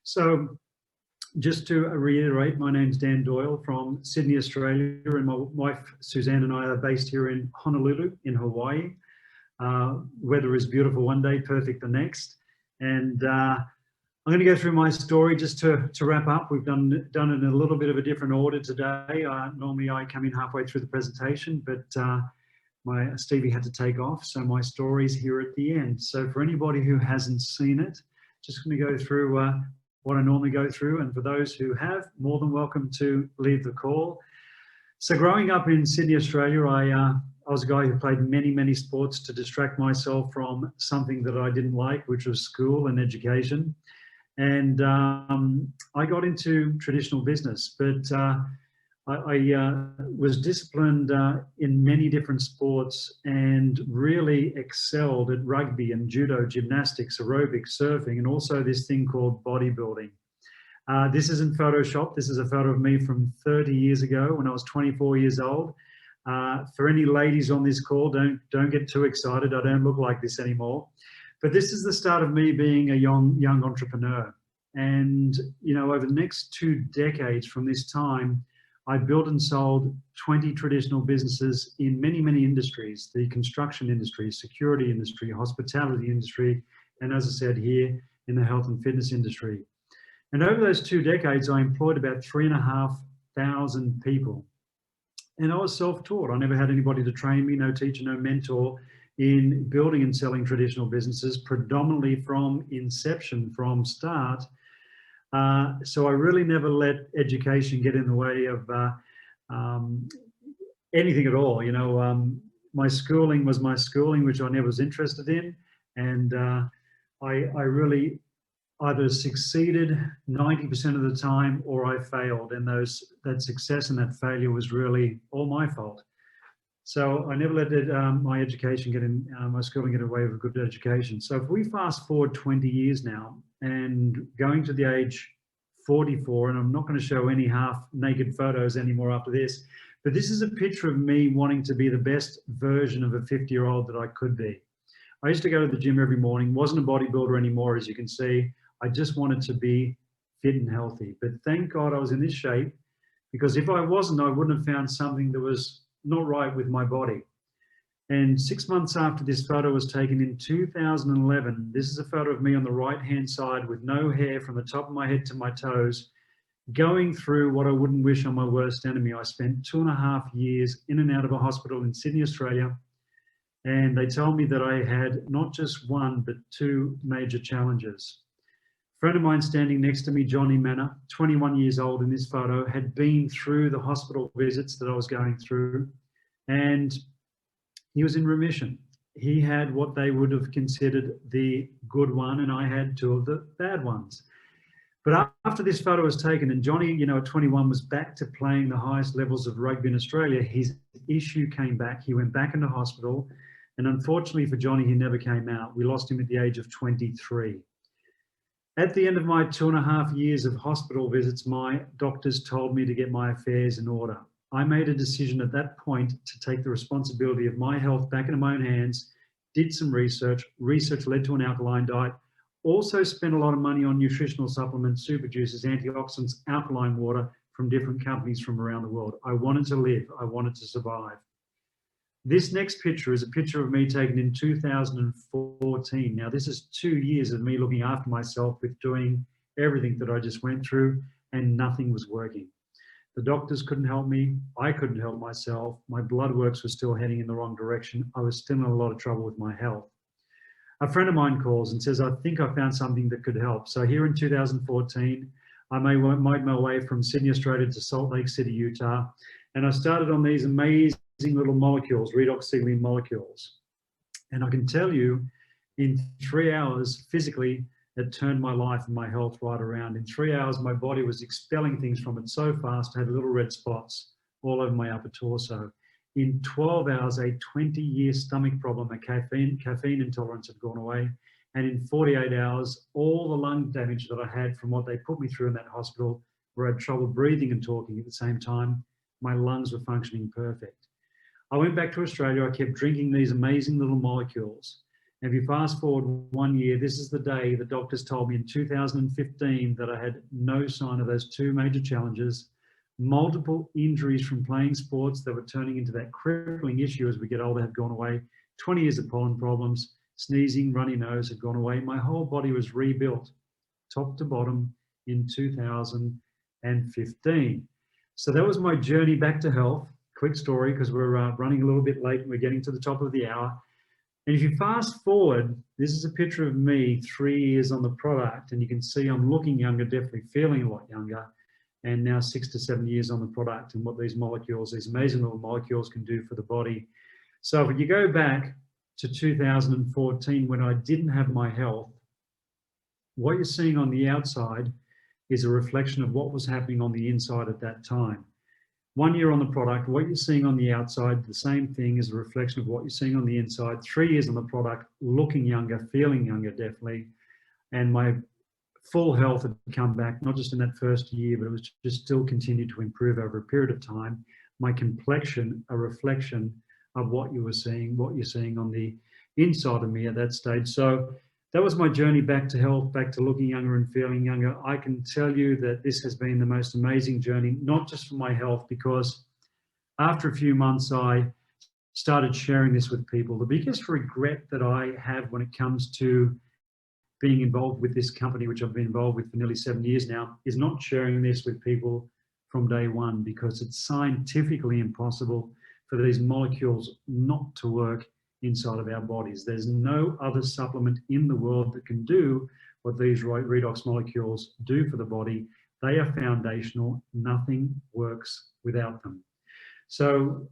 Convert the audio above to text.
So just to reiterate, my name's Dan Doyle from Sydney, Australia, and my wife Suzanne and I are based here in Honolulu in Hawaii. Weather is beautiful one day, perfect the next. And I'm going to go through my story just to wrap up. We've done it in a little bit of a different order today. Normally I come in halfway through the presentation, but my Stevie had to take off, so my story's here at the end. So for anybody who hasn't seen it, just going to go through what I normally go through, and for those who have, more than welcome to leave the call. So growing up in Sydney, Australia, I was a guy who played many sports to distract myself from something that I didn't like, which was school and education. And I got into traditional business, but I was disciplined in many different sports and really excelled at rugby and judo, gymnastics, aerobics, surfing, and also this thing called bodybuilding. This isn't Photoshopped. This is a photo of me from 30 years ago when I was 24 years old. For any ladies on this call, don't get too excited. I don't look like this anymore. But this is the start of me being a young entrepreneur. And, you know, over the next 2 decades from this time, I built and sold 20 traditional businesses in many industries: the construction industry, security industry, hospitality industry, and as I said here, in the health and fitness industry. And over those 2 decades, I employed about 3,500 people. And I was self-taught. I never had anybody to train me, no teacher, no mentor in building and selling traditional businesses, predominantly from inception, from start. So I really never let education get in the way of anything at all. You know, my schooling was my schooling, which I never was interested in. And I really either succeeded 90% of the time or I failed. And that success and that failure was really all my fault. So I never let my education get in, my schooling get in the way of a good education. So if we fast forward 20 years now and going to the age 44, and I'm not going to show any half naked photos anymore after this, but this is a picture of me wanting to be the best version of a 50-year-old that I could be. I used to go to the gym every morning, wasn't a bodybuilder anymore, as you can see. I just wanted to be fit and healthy. But thank God I was in this shape, because if I wasn't, I wouldn't have found something that was not right with my body. And 6 months after this photo was taken in 2011, this is a photo of me on the right-hand side with no hair from the top of my head to my toes, going through what I wouldn't wish on my worst enemy. I spent 2.5 years in and out of a hospital in Sydney, Australia, and they told me that I had not just one, but 2 major challenges. A friend of mine standing next to me, Johnny Manor, 21 years old in this photo, had been through the hospital visits that I was going through, and he was in remission. He had what they would have considered the good one, and I had 2 of the bad ones. But after this photo was taken, and Johnny, you know, at 21 was back to playing the highest levels of rugby in Australia, his issue came back. He went back into hospital, and unfortunately for Johnny, he never came out. We lost him at the age of 23. At the end of my 2.5 years of hospital visits, my doctors told me to get my affairs in order. I made a decision at that point to take the responsibility of my health back into my own hands, did some research. Research led to an alkaline diet, also spent a lot of money on nutritional supplements, super juices, antioxidants, alkaline water from different companies from around the world. I wanted to live, I wanted to survive. This next picture is a picture of me taken in 2014. Now, this is 2 years of me looking after myself with doing everything that I just went through, and nothing was working. The doctors couldn't help me. I couldn't help myself. My blood works were still heading in the wrong direction. I was still in a lot of trouble with my health. A friend of mine calls and says, I think I found something that could help. So here in 2014, I made my way from Sydney, Australia to Salt Lake City, Utah. And I started on these amazing little molecules, redoxycycline molecules. And I can tell you, in 3 hours, physically, it turned my life and my health right around. In 3 hours, my body was expelling things from it so fast, I had little red spots all over my upper torso. In 12 hours, a 20-year stomach problem, a caffeine intolerance had gone away. And in 48 hours, all the lung damage that I had from what they put me through in that hospital, where I had trouble breathing and talking at the same time, my lungs were functioning perfect. I went back to Australia. I kept drinking these amazing little molecules. And if you fast forward 1 year, this is the day the doctors told me in 2015 that I had no sign of those two major challenges, multiple injuries from playing sports that were turning into that crippling issue as we get older had gone away, 20 years of pollen problems, sneezing, runny nose had gone away. My whole body was rebuilt top to bottom in 2015. So that was my journey back to health. Quick story, because we're running a little bit late and we're getting to the top of the hour. And if you fast forward, this is a picture of me 3 years on the product, and you can see I'm looking younger, definitely feeling a lot younger, and now 6 to 7 years on the product and what these molecules, these amazing little molecules can do for the body. So if you go back to 2014 when I didn't have my health, what you're seeing on the outside is a reflection of what was happening on the inside at that time. 1 year on the product, what you're seeing on the outside, the same thing is a reflection of what you're seeing on the inside. 3 years on the product, looking younger, feeling younger, definitely. And my full health had come back, not just in that first year, but it was just still continued to improve over a period of time. My complexion, a reflection of what you were seeing, what you're seeing on the inside of me at that stage. So that was my journey back to health, back to looking younger and feeling younger. I can tell you that this has been the most amazing journey, not just for my health, because after a few months, I started sharing this with people. The biggest regret that I have when it comes to being involved with this company, which I've been involved with for nearly 7 years now, is not sharing this with people from day one, because it's scientifically impossible for these molecules not to work inside of our bodies. There's no other supplement in the world that can do what these redox molecules do for the body. They are foundational. Nothing works without them. So